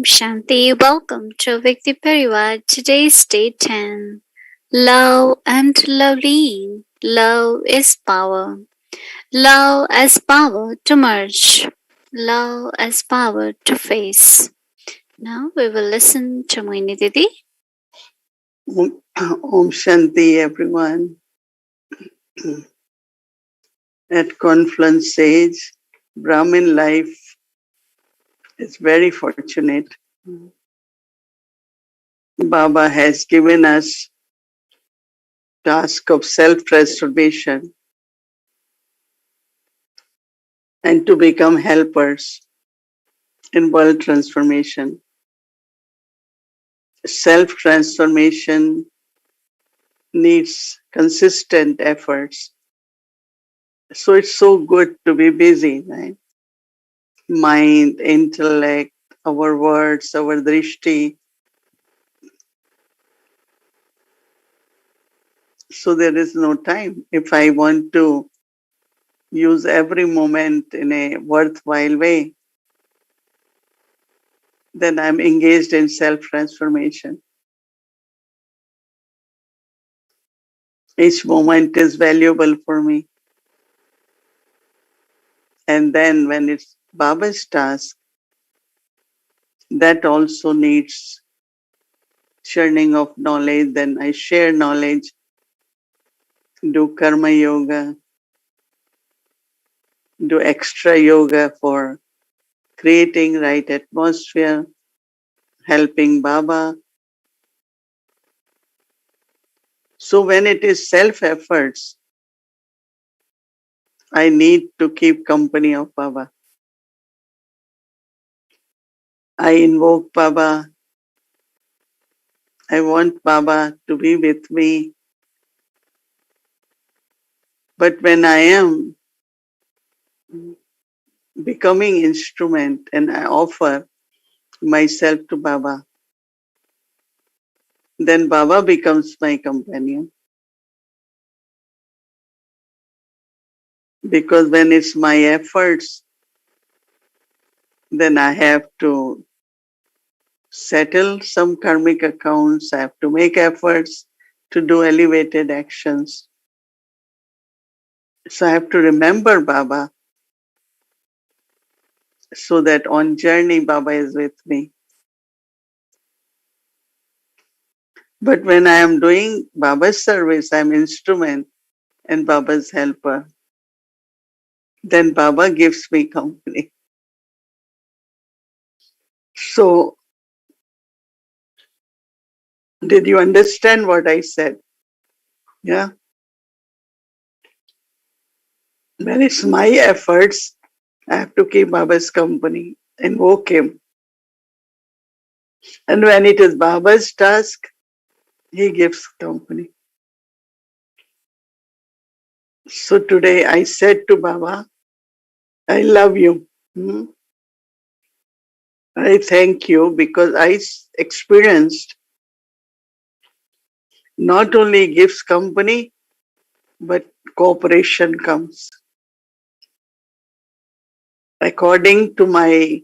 Shanti. Welcome to Vikti Parivar. Today's day 10. Love and Loveleen. Love is power. Love as power to merge. Love as power to face. Now we will listen to Mohini Didi. Om Shanti, everyone. At Confluence Sage, Brahmin life is very fortunate. Baba has given us task of self-transformation and to become helpers in world transformation. Self-transformation needs consistent efforts. So it's so good to be busy, right? Mind, intellect, our words, our drishti. So there is no time. If I want to use every moment in a worthwhile way, then I'm engaged in self-transformation. Each moment is valuable for me. And then when it's Baba's task, that also needs churning of knowledge. Then I share knowledge, do karma yoga, do extra yoga for creating right atmosphere, helping Baba. So when it is self-efforts, I need to keep company of Baba. I invoke Baba. I want Baba to be with me. But when I am becoming instrument and I offer myself to Baba, then Baba becomes my companion. Because when it's my efforts, then I have to settle some karmic accounts. I have to make efforts to do elevated actions. So I have to remember Baba so that on journey Baba is with me. But when I am doing Baba's service, I am instrument and Baba's helper. Then Baba gives me company. So, did you understand what I said? Yeah. When it's my efforts, I have to keep Baba's company, invoke him. And when it is Baba's task, he gives company. So today I said to Baba, I love you. I thank you because I experienced not only gives company, but cooperation comes. According to my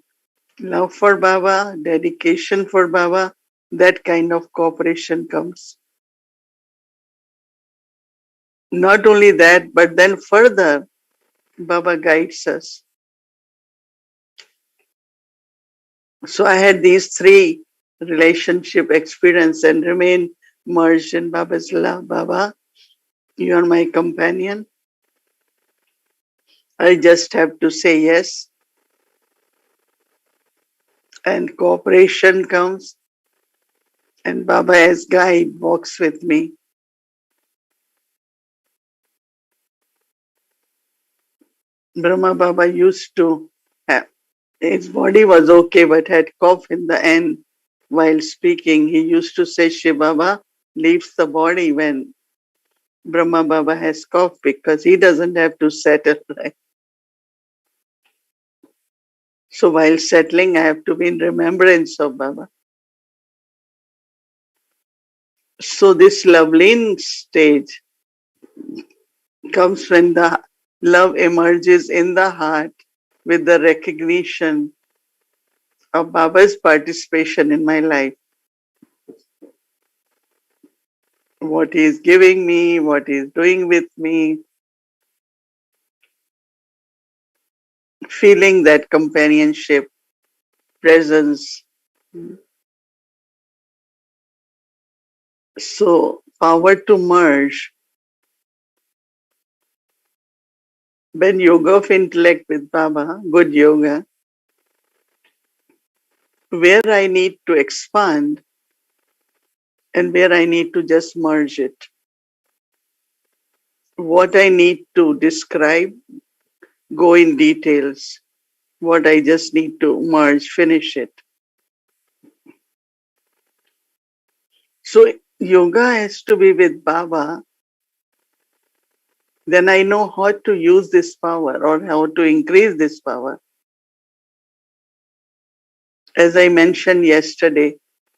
love for Baba, dedication for Baba, that kind of cooperation comes. Not only that, but then further, Baba guides us. So I had these three relationship experience and remain merged in Baba's love. Baba, you are my companion. I just have to say yes. And cooperation comes. And Baba as guide walks with me. Brahma Baba used to have, his body was okay but had cough in the end while speaking. He used to say Shiv Baba leaves the body when Brahma Baba has cough because he doesn't have to settle. Right? So while settling, I have to be in remembrance of Baba. So this Loveleen stage comes when the love emerges in the heart with the recognition of Baba's participation in my life. What he is giving me, what he is doing with me, feeling that companionship, presence. So, power to merge. When yoga of intellect with Baba, good yoga, where I need to expand and where I need to just merge it. What I need to describe, go in details. What I just need to merge, finish it. So yoga has to be with Baba, then I know how to use this power or how to increase this power. As I mentioned yesterday,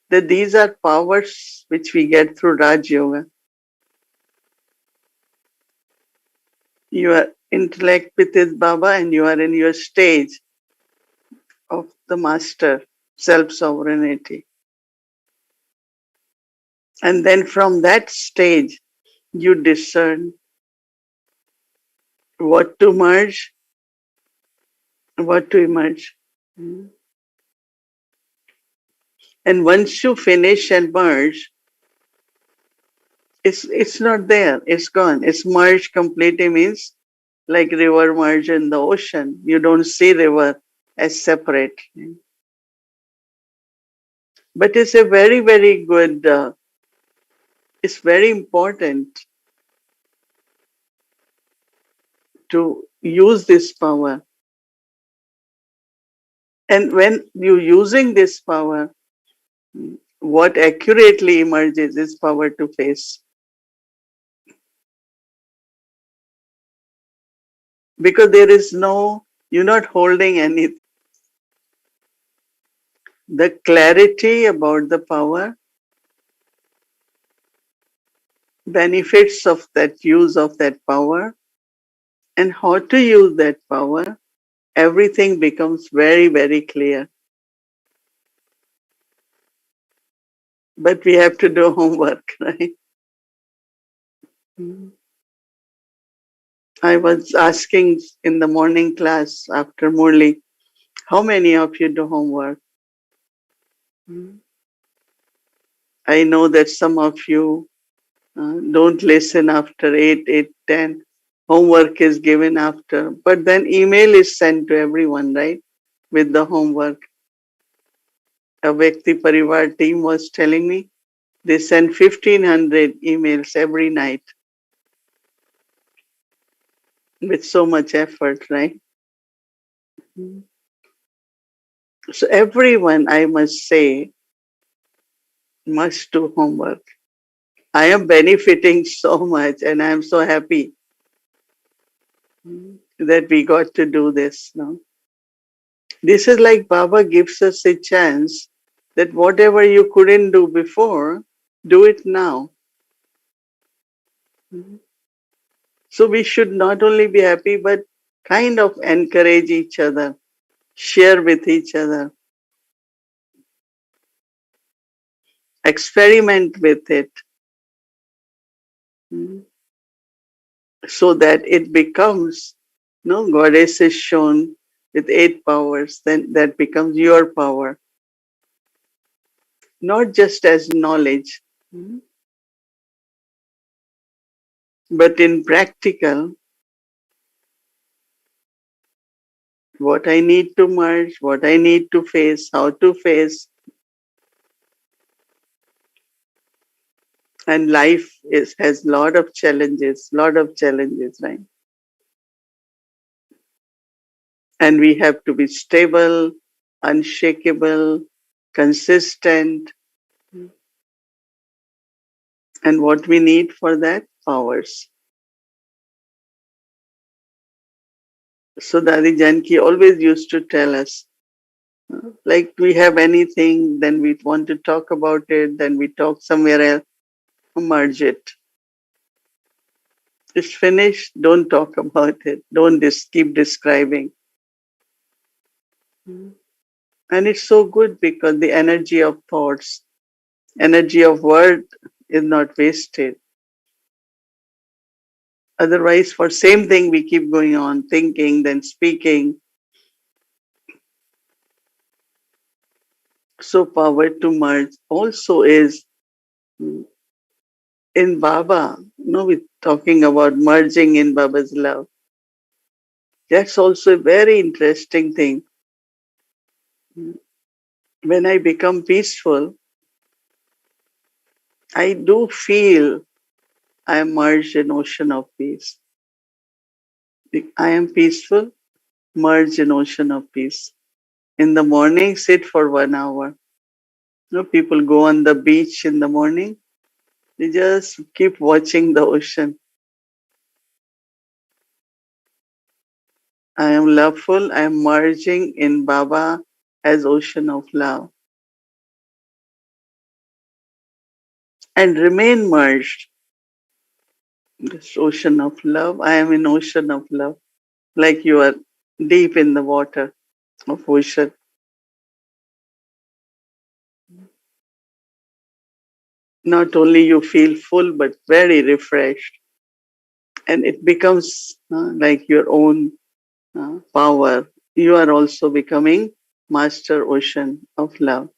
that these are powers which we get through Raj Yoga. Your intellect with his Baba and you are in your stage of the master, self-sovereignty. And then from that stage, you discern what to merge, what to emerge. And once you finish and merge, it's not there. It's gone. It's merged completely means like river merge in the ocean. You don't see river as separate. But it's a very, very good, it's very important to use this power. And when you're using this power, what accurately emerges is power to face. Because there is no, you're not holding anything. The clarity about the power, benefits of that use of that power, and how to use that power, everything becomes very, very clear. But we have to do homework, right? I was asking in the morning class after Murli, how many of you do homework? I know that some of you don't listen after 8, 8, 10. Homework is given after, but then email is sent to everyone, right? With the homework. A Vyakti Parivar team was telling me they send 1,500 emails every night with so much effort, right? So everyone, I must say, must do homework. I am benefiting so much and I am so happy that we got to do this now. This is like Baba gives us a chance that whatever you couldn't do before, do it now. So we should not only be happy, but kind of encourage each other, share with each other, experiment with it, so that it becomes, no, Goddess is shown with 8 powers, then that becomes your power, not just as knowledge, but in practical, what I need to merge, what I need to face, how to face. And life has lot of challenges, right? And we have to be stable, unshakable, consistent. And what we need for that? Powers. So Dadi Janki always used to tell us, like we have anything, then we want to talk about it, then we talk somewhere else, merge it. It's finished, don't talk about it. Don't keep describing. And it's so good because the energy of thoughts, energy of word is not wasted. Otherwise, for same thing, we keep going on thinking, then speaking. So power to merge also is in Baba. We're talking about merging in Baba's love. That's also a very interesting thing. When I become peaceful, I do feel I am merged in ocean of peace. I am peaceful, merged in ocean of peace. In the morning, sit for 1 hour. People go on the beach in the morning. They just keep watching the ocean. I am loveful. I am merging in Baba as ocean of love and remain merged. This ocean of love. I am in ocean of love, like you are deep in the water of ocean. Not only you feel full, but very refreshed, and it becomes like your own power. You are also becoming master ocean of love.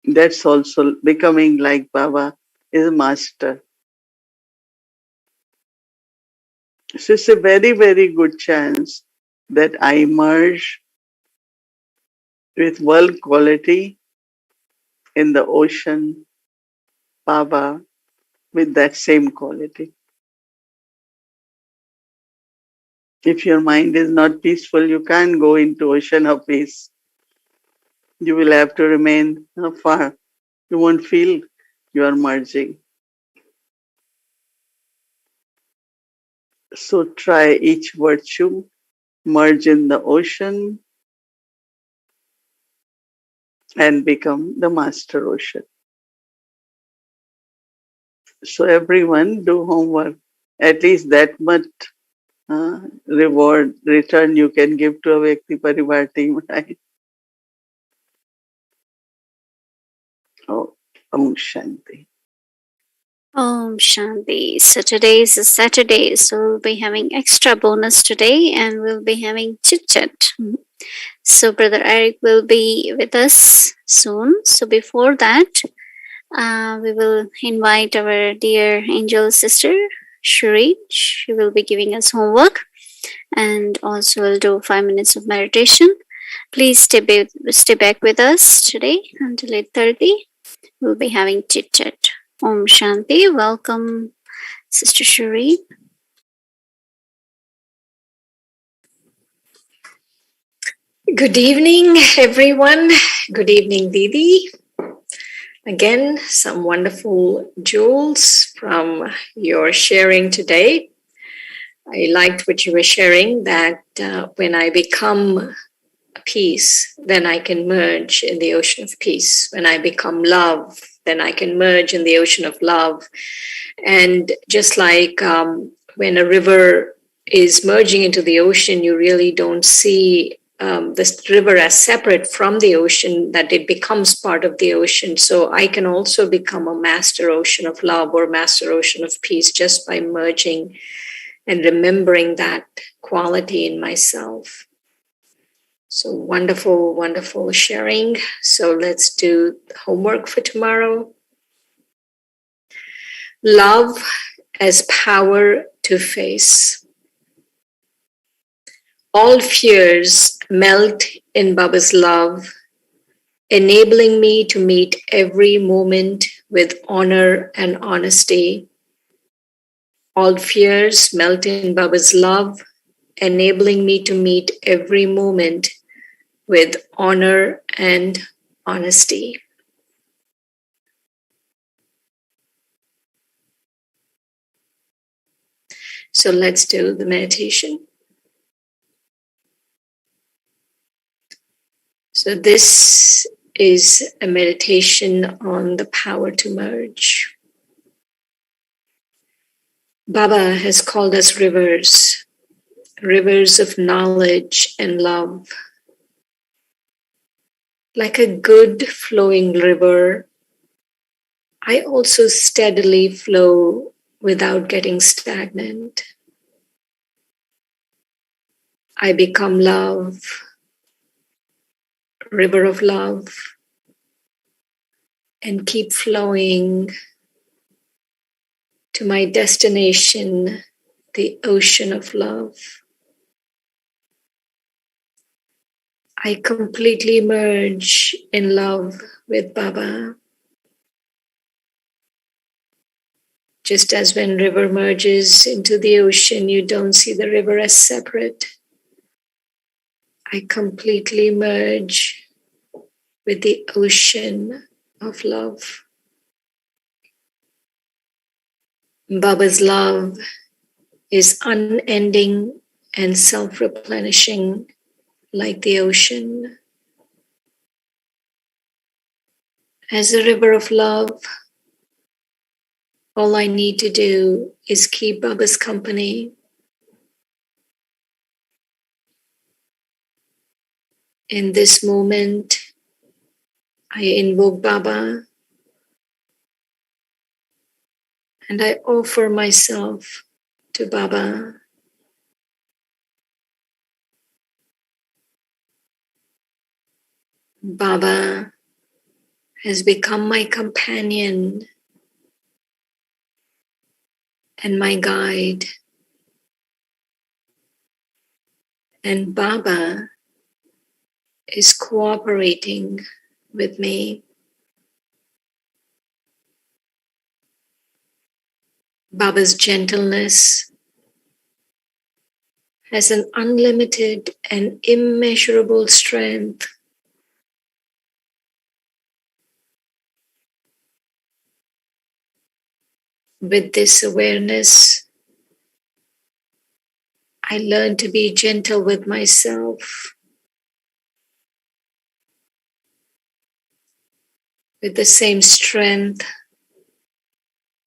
That's also becoming like Baba is master. So it's a very, very good chance that I merge with world quality in the ocean, Baba, with that same quality. If your mind is not peaceful, you can't go into ocean of peace. You will have to remain far. You won't feel you are merging. So try each virtue, merge in the ocean, and become the master ocean. So everyone do homework. At least that much return you can give to a Vyakti Parivar team, right? Oh, Om Shanti. Om Shanti. So today is a Saturday, so we'll be having extra bonus today and we'll be having chit chat. So Brother Eric will be with us soon. So before that, we will invite our dear angel sister, Shri. She will be giving us homework and also will do 5 minutes of meditation. Please stay back with us today until 8:30. We'll be having chit chat. Om Shanti. Welcome, Sister Shri. Good evening, everyone. Good evening, Didi. Again, some wonderful jewels from your sharing today. I liked what you were sharing, that when I become peace, then I can merge in the ocean of peace. When I become love, then I can merge in the ocean of love. And just like when a river is merging into the ocean, you really don't see this river as separate from the ocean, that it becomes part of the ocean. So I can also become a master ocean of love or master ocean of peace just by merging and remembering that quality in myself. So wonderful, wonderful sharing. So let's do homework for tomorrow. Love as power to face. All fears melt in Baba's love, enabling me to meet every moment with honor and honesty. All fears melt in Baba's love, enabling me to meet every moment with honor and honesty. So let's do the meditation. So this is a meditation on the power to merge. Baba has called us rivers, rivers of knowledge and love. Like a good flowing river, I also steadily flow without getting stagnant. I become love, river of love, and keep flowing to my destination, the ocean of love. I completely merge in love with Baba. Just as when river merges into the ocean, you don't see the river as separate. I completely merge with the ocean of love. Baba's love is unending and self-replenishing like the ocean. As a river of love, all I need to do is keep Baba's company. In this moment, I invoke Baba and I offer myself to Baba. Baba has become my companion and my guide. And Baba is cooperating with me. Baba's gentleness has an unlimited and immeasurable strength. With this awareness, I learn to be gentle with myself. With the same strength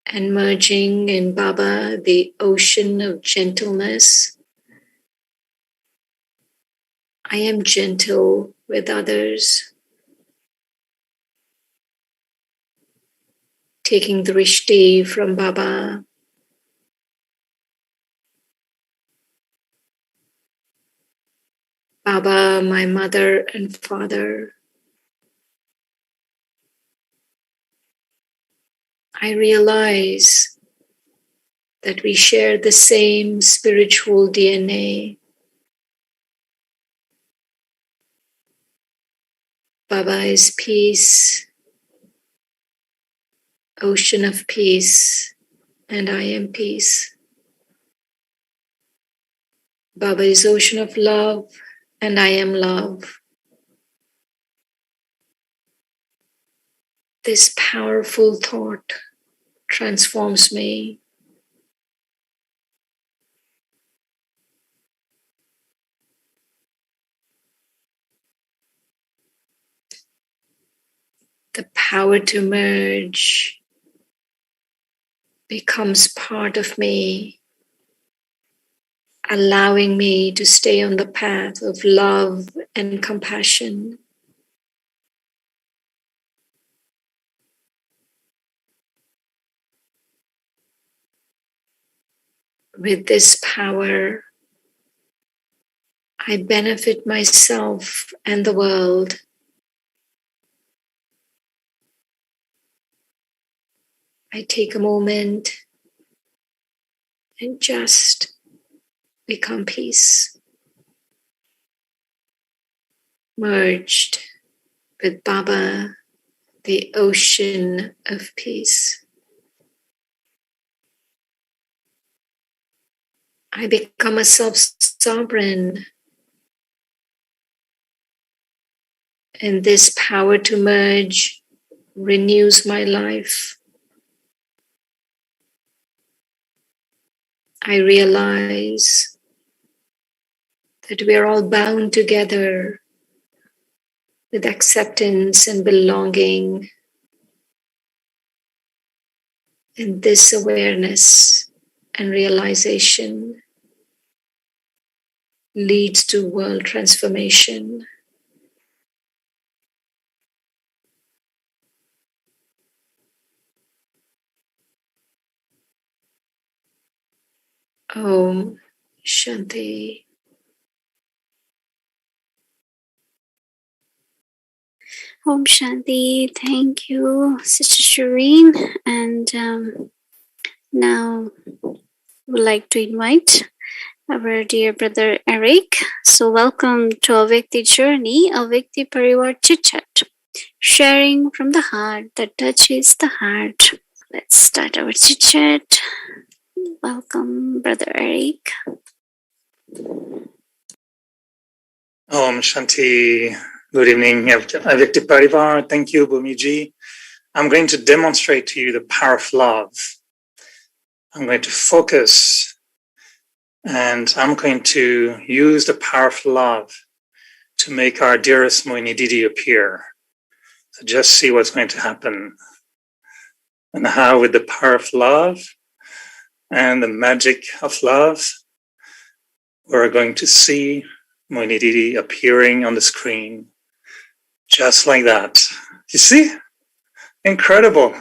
and merging in Baba, the ocean of gentleness, I am gentle with others, taking drishti from Baba. Baba, my mother and father, I realize that we share the same spiritual DNA. Baba is peace, ocean of peace, and I am peace. Baba is ocean of love, and I am love. This powerful thought transforms me. The power to merge becomes part of me, allowing me to stay on the path of love and compassion. With this power, I benefit myself and the world. I take a moment and just become peace, merged with Baba, the ocean of peace. I become a self-sovereign, and this power to merge renews my life. I realize that we are all bound together with acceptance and belonging. And this awareness and realization leads to world transformation. Om Shanti. Om Shanti. Thank you, Sister Shireen. And now would like to invite our dear brother Eric. So welcome to our Vikti journey, a Vikti Parivar Chit Chat, sharing from the heart that touches the heart. Let's start our chit chat. Welcome, brother Eric. Om Shanti. Good evening, Avyakti Parivar. Thank you, Bhumiji. I'm going to demonstrate to you the power of love. I'm going to focus and I'm going to use the power of love to make our dearest Mohini Didi appear. So just see what's going to happen and how with the power of love and the magic of love, we're going to see Mohini Didi appearing on the screen. Just like that. You see? Incredible.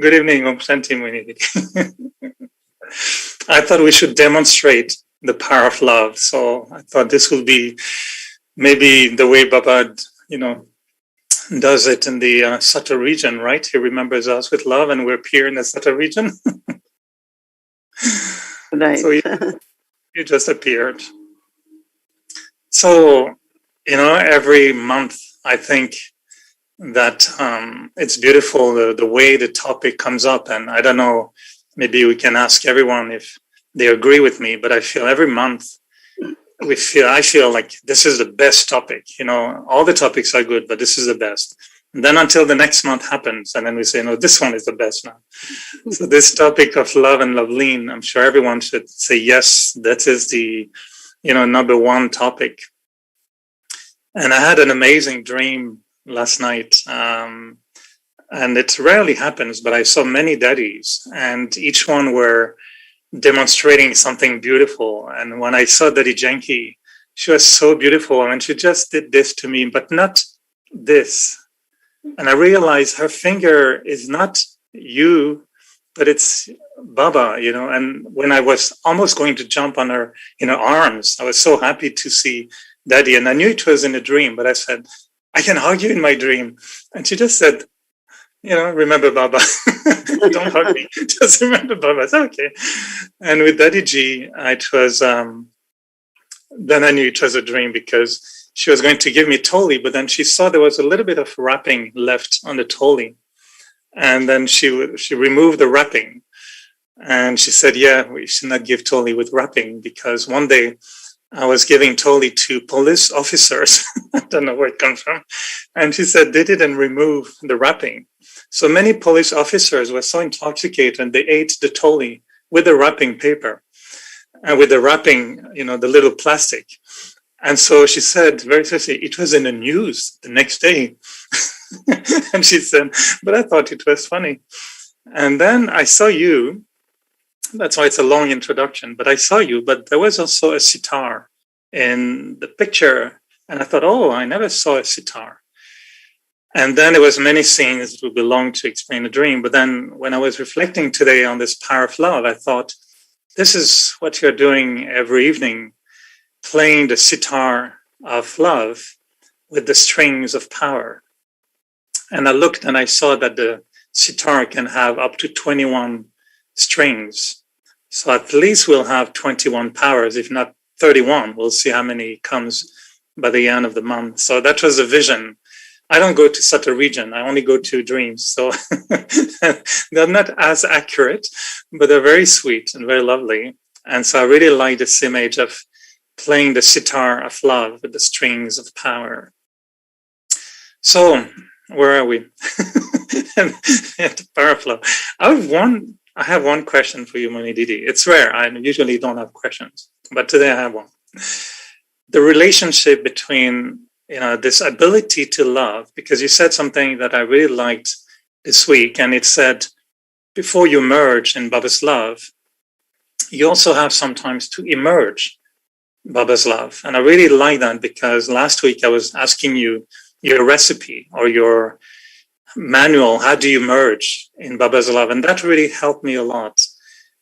Good evening, Om Shanti Mohini Didi. I thought we should demonstrate the power of love. So I thought this will be maybe the way Baba, does it in the Sata region, right? He remembers us with love and we appear in the Sata region. Right. So you just appeared. So, every month I think that it's beautiful the way the topic comes up. And I don't know, maybe we can ask everyone if they agree with me, but I feel every month I feel like this is the best topic. All the topics are good, but this is the best. And then until the next month happens, and then we say, no, this one is the best now. So this topic of love and Loveleen, I'm sure everyone should say, yes, that is the, number one topic. And I had an amazing dream last night. And it rarely happens, but I saw many daddies and each one were demonstrating something beautiful. And when I saw Daddy Janki, she was so beautiful and she just did this to me, but not this. And I realized her finger is not you, but it's Baba, and when I was almost going to jump on her, arms, I was so happy to see Daddy. And I knew it was in a dream, but I said, I can hug you in my dream. And she just said, remember Baba. Don't hug me. Just remember Baba. It's okay. And with Daddy G, it was, then I knew it was a dream because she was going to give me toli, but then she saw there was a little bit of wrapping left on the toli. And then she removed the wrapping. And she said, yeah, we should not give toli with wrapping because one day I was giving toli to police officers. I don't know where it comes from. And she said they didn't remove the wrapping. So many police officers were so intoxicated and they ate the toli with the wrapping paper and with the wrapping, the little plastic. And so she said very seriously, it was in the news the next day. And she said, but I thought it was funny. And then I saw you. That's why it's a long introduction, but I saw you, but there was also a sitar in the picture. And I thought, oh, I never saw a sitar. And then there was many scenes that would be long to explain the dream. But then when I was reflecting today on this power of love, I thought, this is what you're doing every evening, playing the sitar of love with the strings of power. And I looked and I saw that the sitar can have up to 21 strings. So at least we'll have 21 powers, if not 31. We'll see how many comes by the end of the month. So that was a vision. I don't go to Sata region. I only go to dreams. So they're not as accurate, but they're very sweet and very lovely. And so I really like this image of playing the sitar of love with the strings of power. So where are we? The power of love. I have one question for you, Mohini Didi. It's rare. I usually don't have questions, but today I have one. The relationship between, this ability to love, because you said something that I really liked this week, and it said, before you merge in Baba's love, you also have sometimes to emerge Baba's love. And I really like that because last week I was asking you your recipe or your manual, how do you merge in Baba's love? And that really helped me a lot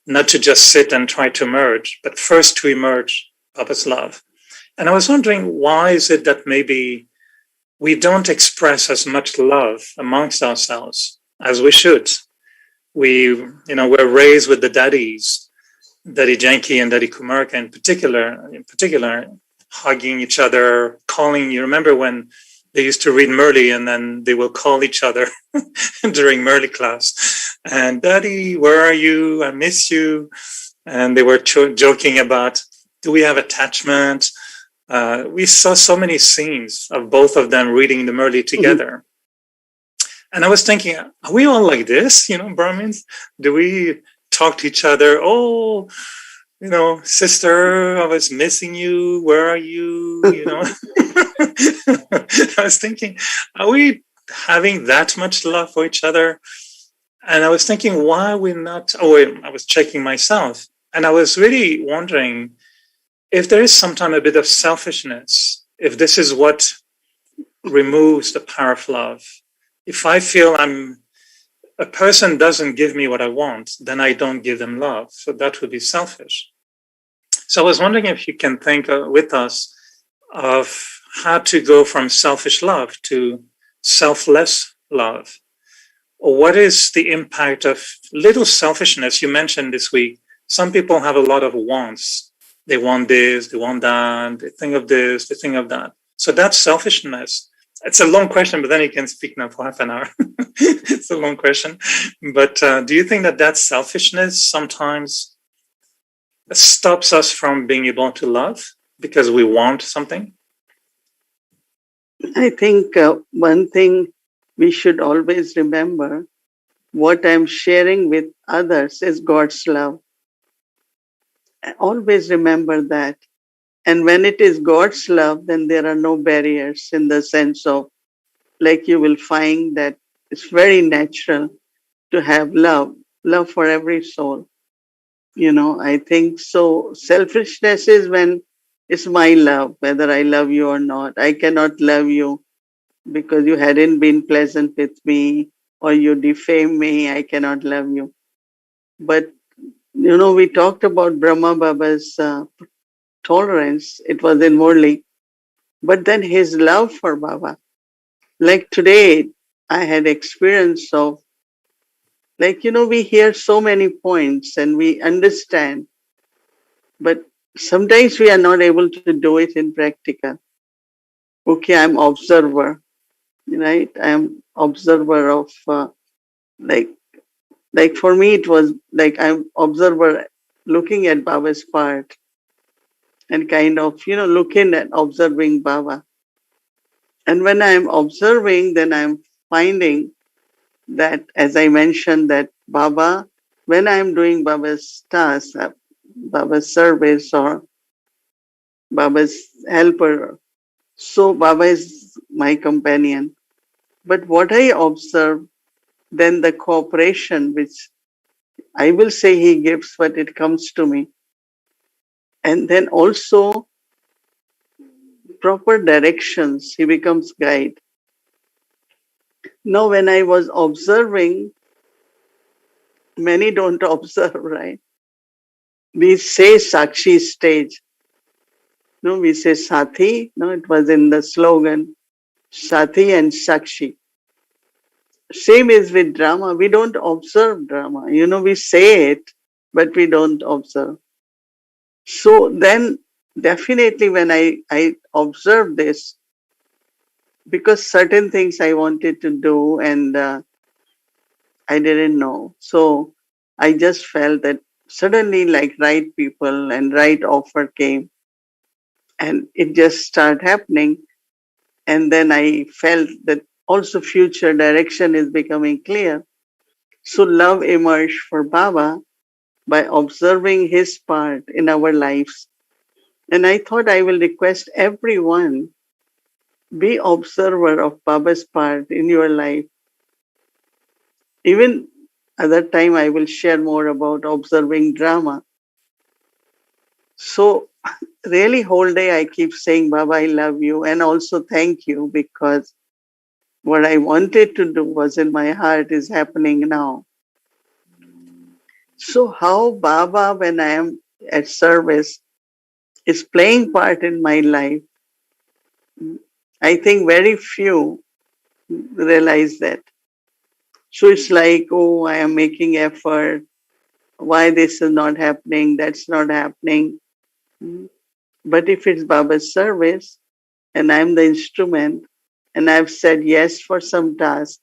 not to just sit and try to merge, but first to emerge Baba's love. And I was wondering, why is it that maybe we don't express as much love amongst ourselves as we should? We're raised with the daddies, Daddy Janki and Daddy Kumarka in particular, hugging each other, calling. You remember when they used to read Murli and then they will call each other during Murli class. And Daddy, where are you? I miss you. And they were joking about, do we have attachment? We saw so many scenes of both of them reading the Murli together. And I was thinking, are we all like this, Brahmins? Do we talk to each other? Oh, sister, I was missing you. Where are you? I was thinking, are we having that much love for each other? And I was thinking, why are we not? I was checking myself. And I was really wondering if there is sometimes a bit of selfishness, if this is what removes the power of love. If I feel a person doesn't give me what I want, then I don't give them love. So that would be selfish. So I was wondering if you can think with us of how to go from selfish love to selfless love. Or what is the impact of little selfishness? You mentioned this week, some people have a lot of wants. They want this, they want that, they think of this, they think of that. So that's selfishness. It's a long question, but then you can speak now for half an hour. It's a long question. But do you think that selfishness sometimes stops us from being able to love because we want something? I think one thing we should always remember, what I'm sharing with others is God's love. Always remember that. And when it is God's love, then there are no barriers, in the sense of, like, you will find that it's very natural to have love for every soul. I think so. Selfishness is when it's my love, whether I love you or not. I cannot love you because you hadn't been pleasant with me or you defame me. I cannot love you. But, we talked about Brahma Baba's tolerance. It was in Murli. But then his love for Baba. Like today, I had experience of, we hear so many points and we understand, but sometimes we are not able to do it in practical. Okay, I'm observer, right? I'm observer of, like for me, it was like I'm observer looking at Baba's part and kind of, looking at observing Baba. And when I'm observing, then I'm finding that, as I mentioned, that Baba, when I'm doing Baba's task, Baba's service or Baba's helper, so Baba is my companion. But what I observe, then the cooperation, which I will say he gives, but it comes to me. And then also proper directions, he becomes guide. Now, when I was observing, many don't observe, right? We say Sakshi stage. No, we say Sathi. No, it was in the slogan, Sathi and Sakshi. Same is with drama. We don't observe drama. We say it, but we don't observe. So then definitely when I observed this, because certain things I wanted to do and I didn't know. So I just felt that suddenly like right people and right offer came and it just started happening. And then I felt that also future direction is becoming clear. So love emerged for Baba by observing his part in our lives. And I thought I will request everyone, be observer of Baba's part in your life. Even other time I will share more about observing drama. So really whole day I keep saying, Baba, I love you. And also thank you, because what I wanted to do was in my heart is happening now. So how Baba, when I am at service, is playing part in my life, I think very few realize that. So it's like, oh, I am making effort. Why this is not happening? That's not happening. But if it's Baba's service and I'm the instrument and I've said yes for some task,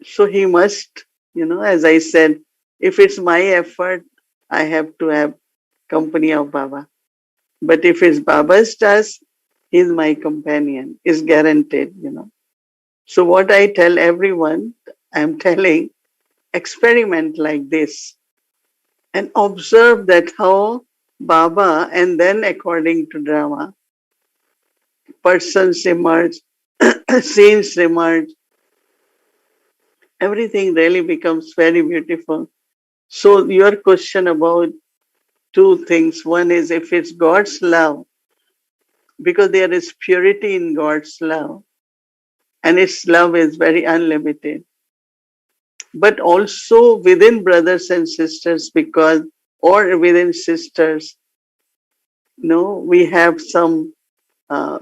so he must, as I said, if it's my effort, I have to have company of Baba. But if it's Baba's task, he's my companion, is guaranteed. So what I tell everyone, I'm telling, experiment like this and observe that how Baba and then according to drama, persons emerge, scenes emerge, everything really becomes very beautiful. So your question about two things. One is if it's God's love, because there is purity in God's love, and its love is very unlimited. But also within brothers and sisters, because or within sisters, we have some uh,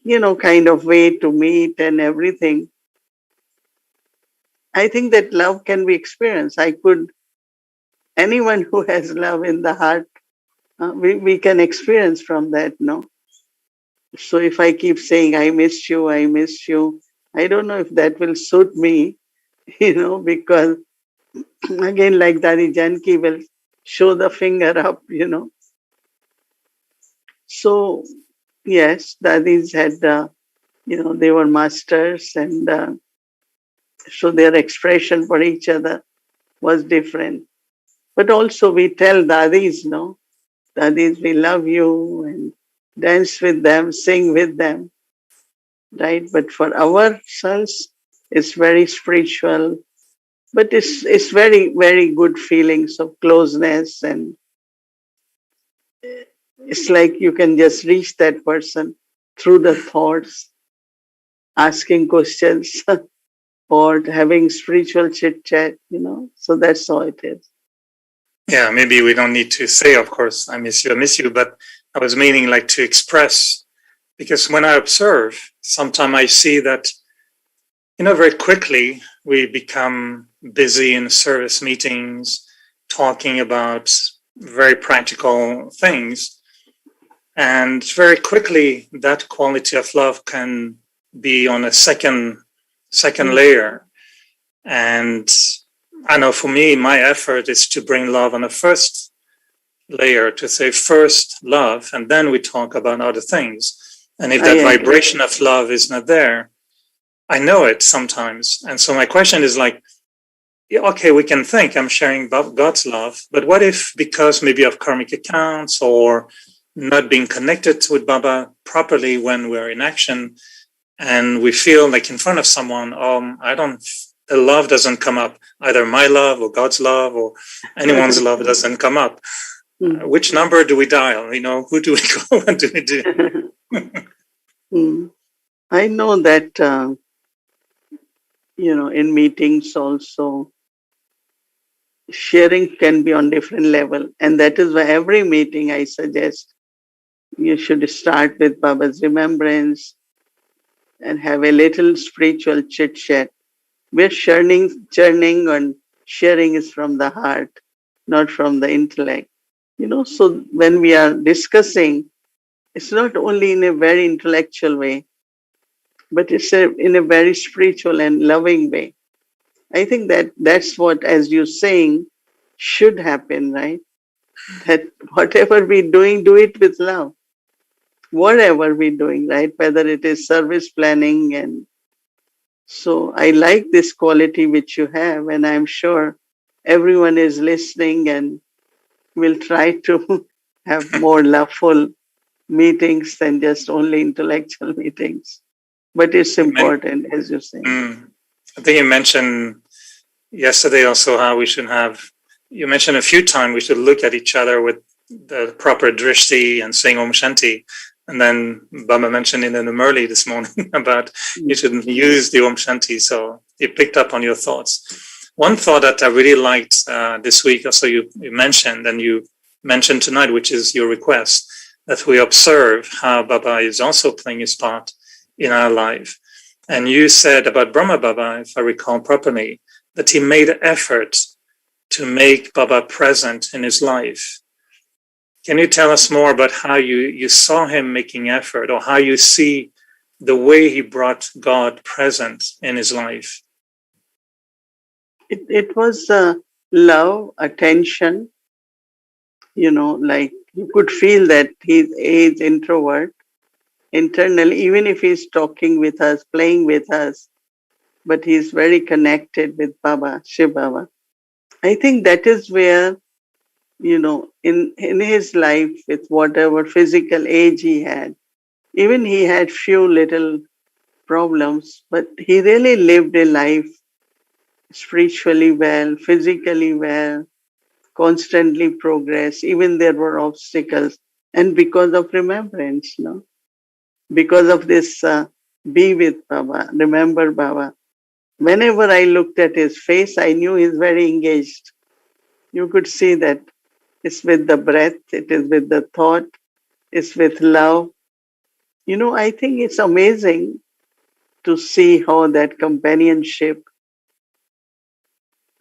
kind of way to meet and everything. I think that love can be experienced. Anyone who has love in the heart, we can experience from that, no? So if I keep saying, I miss you, I don't know if that will suit me, because again, like Dadi Janki will show the finger up. So, yes, Dadis had, they were masters, and so their expression for each other was different. But also, we tell Dadis, no, Dadis, we love you, and dance with them, sing with them, right? But for our sons, it's very spiritual, but it's very, very good feelings of closeness, and it's like you can just reach that person through the thoughts, asking questions, or having spiritual chit chat. So that's how it is. Yeah, maybe we don't need to say, of course, I miss you, but I was meaning like to express, because when I observe, sometimes I see that, very quickly we become busy in service meetings, talking about very practical things. And very quickly, that quality of love can be on a second layer. And I know for me, my effort is to bring love on a first layer, to say first love, and then we talk about other things. And if that vibration of love is not there, I know it sometimes. And so my question is like, okay, we can think I'm sharing God's love, but what if because maybe of karmic accounts or not being connected with Baba properly when we're in action, and we feel like in front of someone, the love doesn't come up, either my love or God's love or anyone's love doesn't come up. Which number do we dial? Who do we call? What do we do? I know that, in meetings also, sharing can be on different level. And that is why every meeting I suggest you should start with Baba's remembrance and have a little spiritual chit chat. Where churning and sharing is from the heart, not from the intellect. So when we are discussing, it's not only in a very intellectual way, but it's in a very spiritual and loving way. I think that's what, as you're saying, should happen, right? That whatever we're doing, do it with love. Whatever we're doing, right? Whether it is service planning. And so I like this quality which you have, and I'm sure everyone is listening and will try to have more loveful meetings than just only intellectual meetings. But it's important, as you say. I think you mentioned yesterday also how you mentioned a few times we should look at each other with the proper drishti and saying Om Shanti. And then Baba mentioned in the Murli this morning about you shouldn't use the Om Shanti. So you picked up on your thoughts. One thought that I really liked this week, also you mentioned, and you mentioned tonight, which is your request, that we observe how Baba is also playing his part in our life. And you said about Brahma Baba, if I recall properly, that he made an effort to make Baba present in his life. Can you tell us more about how you saw him making effort, or how you see the way he brought God present in his life? It was love, attention, like you could feel that he's introvert internally, even if he's talking with us, playing with us, but he's very connected with Baba, Shiv Baba. I think that is where, in his life, with whatever physical age he had, even he had few little problems, but he really lived a life spiritually well, physically well, constantly progress, even there were obstacles. And because of remembrance, because of this be with Baba, remember Baba. Whenever I looked at his face, I knew he's very engaged. You could see that it's with the breath, it is with the thought, it's with love. I think it's amazing to see how that companionship,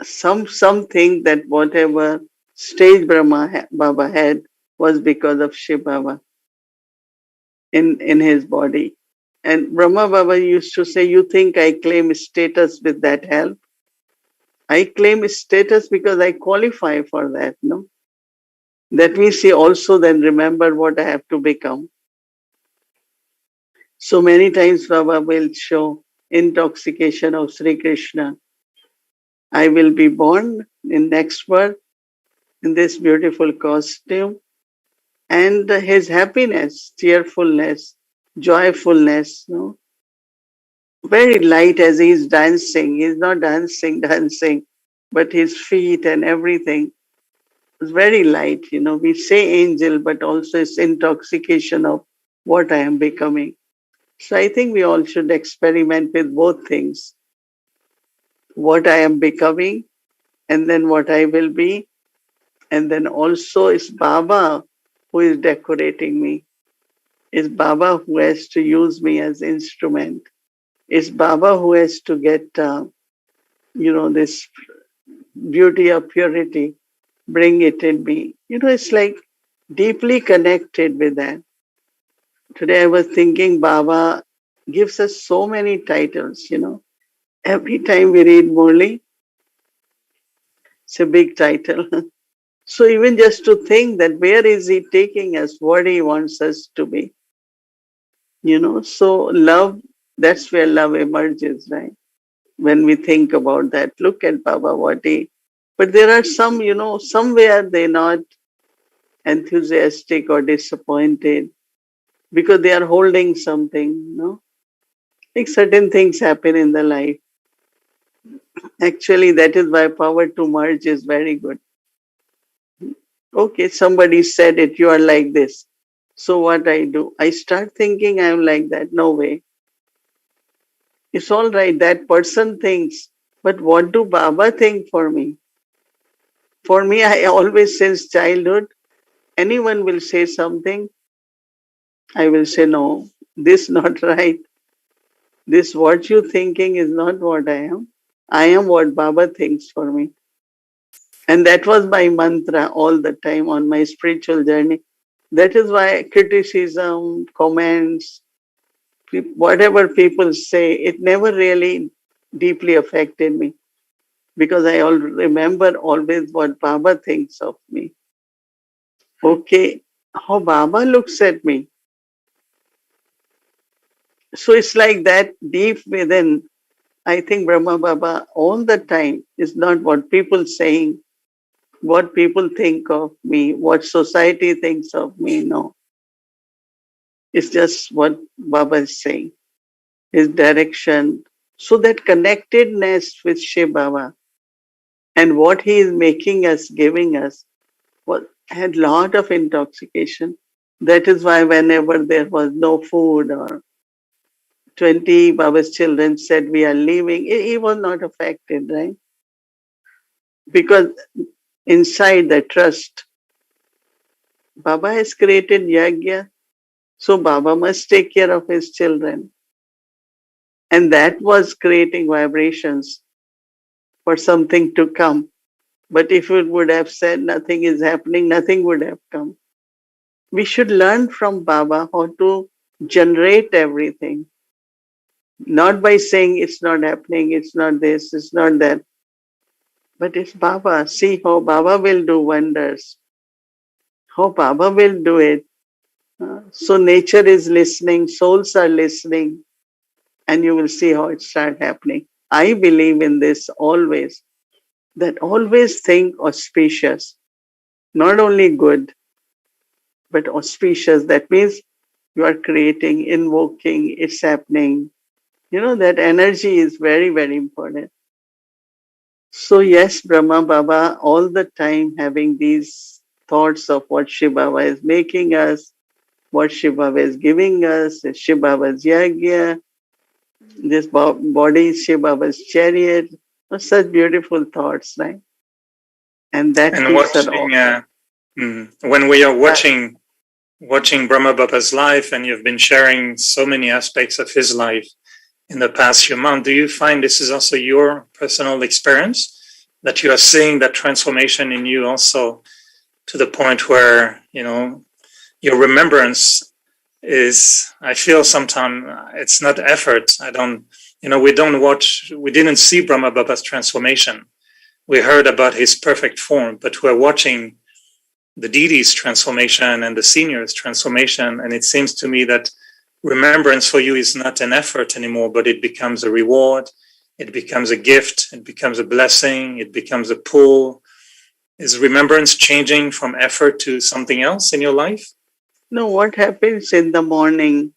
something that whatever stage Baba had was because of Shiv Baba in his body. And Brahma Baba used to say, "You think I claim status with that help? I claim status because I qualify for that, no? That means he also then remember what I have to become." So many times Baba will show intoxication of Sri Krishna. I will be born in next birth in this beautiful costume, and his happiness, cheerfulness, joyfulness, very light as he's dancing. He's not dancing, but his feet and everything is very light. We say angel, but also it's intoxication of what I am becoming. So I think we all should experiment with both things, what I am becoming and then what I will be. And then also it's Baba who is decorating me. It's Baba who has to use me as instrument. It's Baba who has to get, this beauty of purity, bring it in me. It's like deeply connected with that. Today I was thinking Baba gives us so many titles. Every time we read Murli, it's a big title. So even just to think that where is he taking us, what he wants us to be, so love, that's where love emerges, right? When we think about that, look at Baba, but there are some, somewhere they're not enthusiastic or disappointed because they are holding something. Like certain things happen in the life. Actually, that is why power to merge is very good. Okay, somebody said it, you are like this. So what I do? I start thinking I'm like that. No way. It's all right. That person thinks. But what do Baba think for me? For me, I always, since childhood, anyone will say something, I will say, no, this not right. This what you thinking is not what I am. I am what Baba thinks for me. And that was my mantra all the time on my spiritual journey. That is why criticism, comments, whatever people say, it never really deeply affected me because I remember always what Baba thinks of me. Okay, how Baba looks at me. So it's like that deep within. I think Brahma Baba all the time is not what people saying, what people think of me, what society thinks of me. No, it's just what Baba is saying, his direction. So that connectedness with Shiv Baba and what he is making us, giving us, had lot of intoxication. That is why whenever there was no food or 20 Baba's children said we are leaving, he was not affected, right? because inside the trust, Baba has created Yagya, so Baba must take care of his children. And that was creating vibrations for something to come. But if it would have said nothing is happening, nothing would have come. We should learn from Baba how to generate everything, not by saying it's not happening, it's not this, it's not that, but it's Baba. See how Baba will do wonders, how Baba will do it. So nature is listening, souls are listening, and you will see how it start happening. I believe in this always, that always think auspicious, not only good, but auspicious. That means you are creating, invoking, it's happening. That energy is very, very important. So yes, Brahma Baba, all the time having these thoughts of what Shiva Baba is making us, what Shiva Baba is giving us, Shiva Baba's yagya, this body is Shiva Baba's chariot. Such beautiful thoughts, right? And that And keeps us all. when we are watching Brahma Baba's life, and you've been sharing so many aspects of his life in the past few months, do you find this is also your personal experience, that you are seeing that transformation in you also, to the point where, your remembrance is, I feel sometimes it's not effort. We didn't see Brahma Baba's transformation. We heard about his perfect form, but we're watching the Didi's transformation and the senior's transformation. And it seems to me that remembrance for you is not an effort anymore, but it becomes a reward. It becomes a gift. It becomes a blessing. It becomes a pull. Is remembrance changing from effort to something else in your life? No, what happens in the morning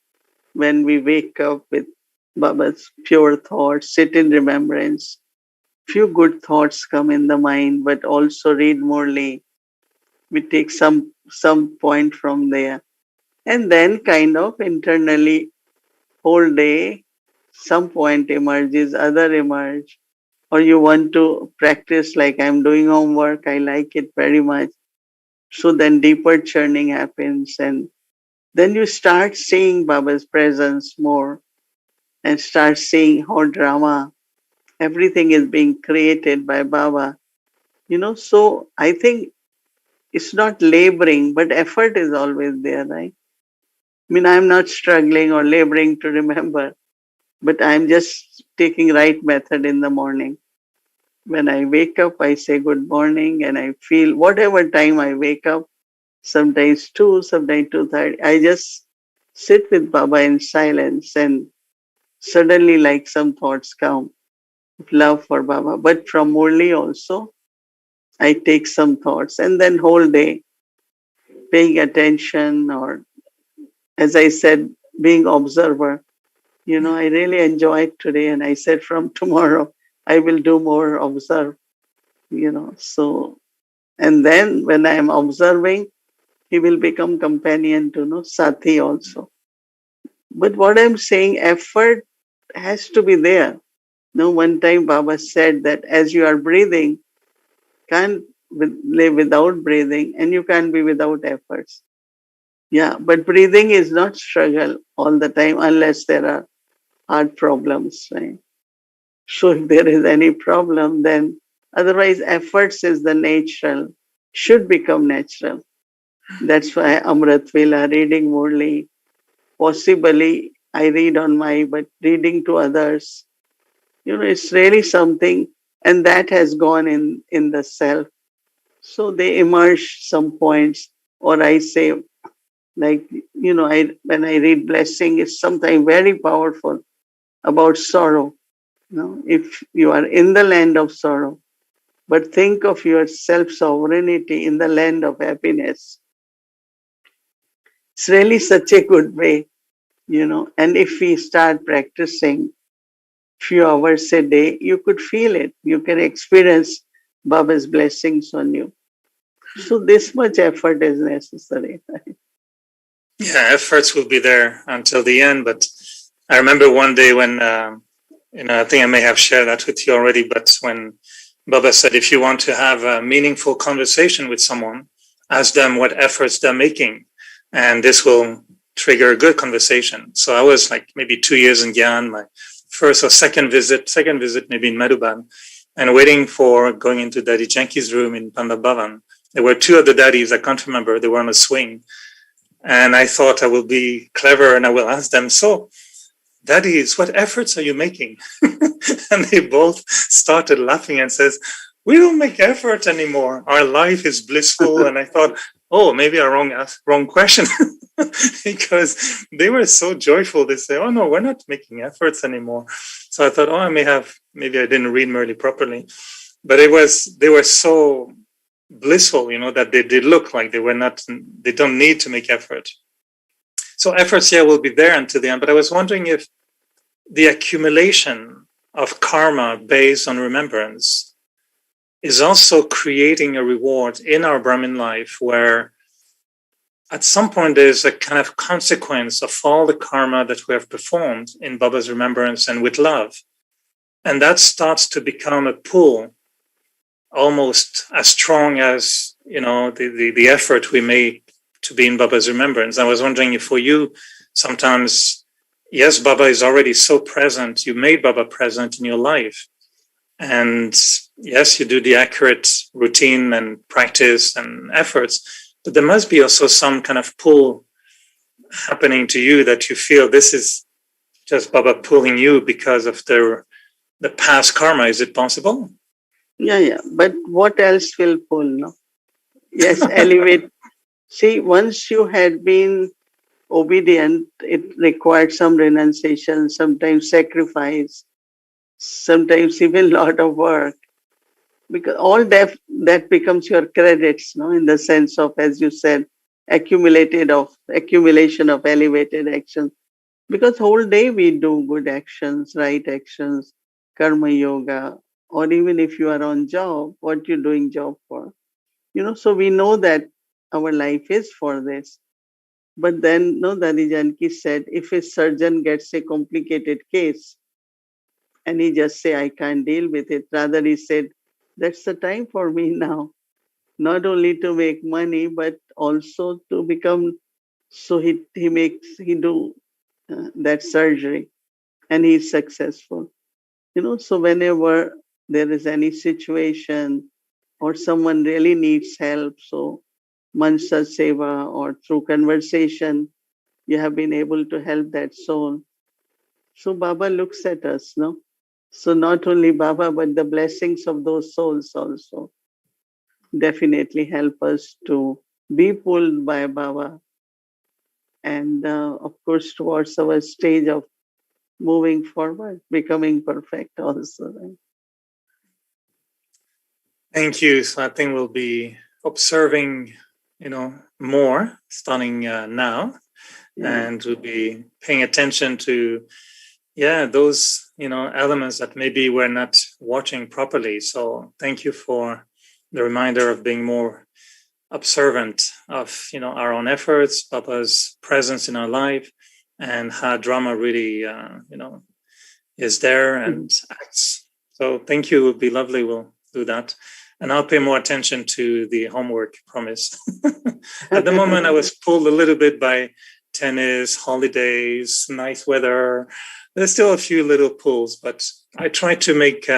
when we wake up with Baba's pure thoughts, sit in remembrance, few good thoughts come in the mind, but also read Murli. We take some point from there. And then kind of internally, whole day, some point emerges, other emerge. Or you want to practice like I'm doing homework, I like it very much. So then deeper churning happens, and then you start seeing Baba's presence more and start seeing how drama, everything is being created by Baba. So I think it's not laboring, but effort is always there, right? I'm not struggling or laboring to remember, but I'm just taking right method in the morning. When I wake up, I say good morning, and I feel whatever time I wake up, sometimes 2, sometimes 2:30, I just sit with Baba in silence, and suddenly like some thoughts come of love for Baba. But from Murli also, I take some thoughts, and then whole day paying attention, or as I said, being observer. I really enjoyed today, and I said from tomorrow I will do more observe, so, and then when I am observing, he will become companion to Sati also. But what I'm saying, effort has to be there. No, one time Baba said that as you are breathing, can't live without breathing, and you can't be without efforts. Yeah, but breathing is not struggle all the time unless there are heart problems, right? So if there is any problem, then otherwise efforts is the natural, should become natural. That's why Amrit Vela, reading Murli, possibly I read on my, but reading to others, it's really something, and that has gone in the self. So they emerge some points, or I say, like, when I read blessing, it's something very powerful about sorrow. If you are in the land of sorrow, but think of your self sovereignty in the land of happiness. It's really such a good way, And if we start practicing few hours a day, you could feel it. You can experience Baba's blessings on you. So this much effort is necessary. Yeah, efforts will be there until the end. But I remember one day when, I think I may have shared that with you already, but when Baba said, if you want to have a meaningful conversation with someone, ask them what efforts they're making, and this will trigger a good conversation. So I was like maybe 2 years in Gyan, my first or second visit maybe in Madhuban, and waiting for going into Daddy Janki's room in Panda Bhavan. There were two other daddies, I can't remember, they were on a swing. And I thought I will be clever and I will ask them, so, daddies, what efforts are you making? And they both started laughing and says, we don't make effort anymore. Our life is blissful. And I thought, oh, maybe a wrong question. Because they were so joyful. They say, oh no, we're not making efforts anymore. So I thought, oh, maybe I didn't read Murli properly. But they were so blissful, that they did look like they don't need to make effort. So efforts, will be there until the end. But I was wondering if the accumulation of karma based on remembrance is also creating a reward in our Brahmin life where at some point there's a kind of consequence of all the karma that we have performed in Baba's remembrance and with love. And that starts to become a pull almost as strong as, the effort we make to be in Baba's remembrance. I was wondering if for you, sometimes, yes, Baba is already so present. You made Baba present in your life. And yes, you do the accurate routine and practice and efforts, but there must be also some kind of pull happening to you that you feel this is just Baba pulling you because of the past karma. Is it possible? Yeah. But what else will pull, no? Yes, elevate. See, once you had been obedient, it required some renunciation, sometimes sacrifice, sometimes even a lot of work. Because all that becomes your credits, no, in the sense of, as you said, accumulation of elevated actions. Because whole day we do good actions, right actions, karma yoga, or even if you are on job, what you're doing job for. So we know that our life is for this. But then, no, Dadi Janki said, if a surgeon gets a complicated case and he just say, I can't deal with it, rather he said, that's the time for me now, not only to make money, but also to become, so he do that surgery and he's successful. So whenever there is any situation or someone really needs help, so Mansa Seva or through conversation, you have been able to help that soul. So Baba looks at us, no? So not only Baba, but the blessings of those souls also definitely help us to be pulled by Baba and, of course, towards our stage of moving forward, becoming perfect also. Right? Thank you. So I think we'll be observing, more starting now. Yeah. And we'll be paying attention to, those, elements that maybe we're not watching properly. So thank you for the reminder of being more observant of, our own efforts, Papa's presence in our life, and how drama really, is there and acts. So thank you. It would be lovely. We'll do that. And I'll pay more attention to the homework, promise. At the moment, I was pulled a little bit by tennis, holidays, nice weather. There's still a few little pulls, but I try to make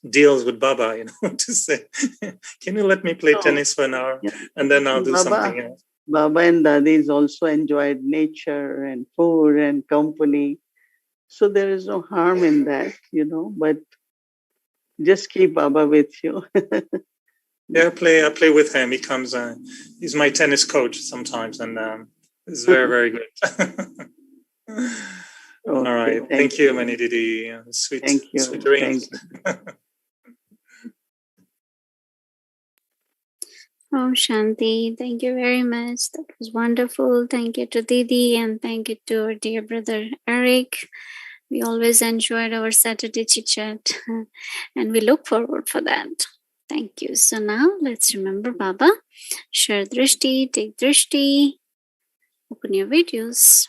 deals with Baba, to say, can you let me play tennis for an hour? Yeah. And then I'll do something else. Baba and Dadis also enjoyed nature and food and company. So there is no harm in that, but just keep Baba with you. I play with him. He comes, he's my tennis coach sometimes, and it's very, very good. Okay, all right. Thank you, Mohini Didi. Sweet dreams. Oh, Shanti, thank you very much. That was wonderful. Thank you to Didi and thank you to our dear brother Eric. We always enjoyed our Saturday chit chat and we look forward for that. Thank you. So now let's remember Baba. Share drishti, take drishti, open your videos.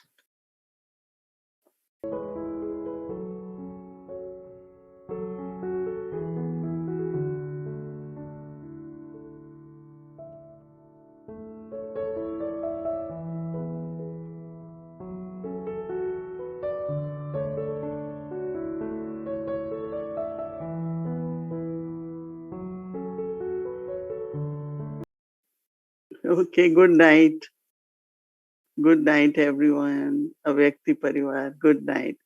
Okay, good night. Good night, everyone. Avyakti Parivar. Good night.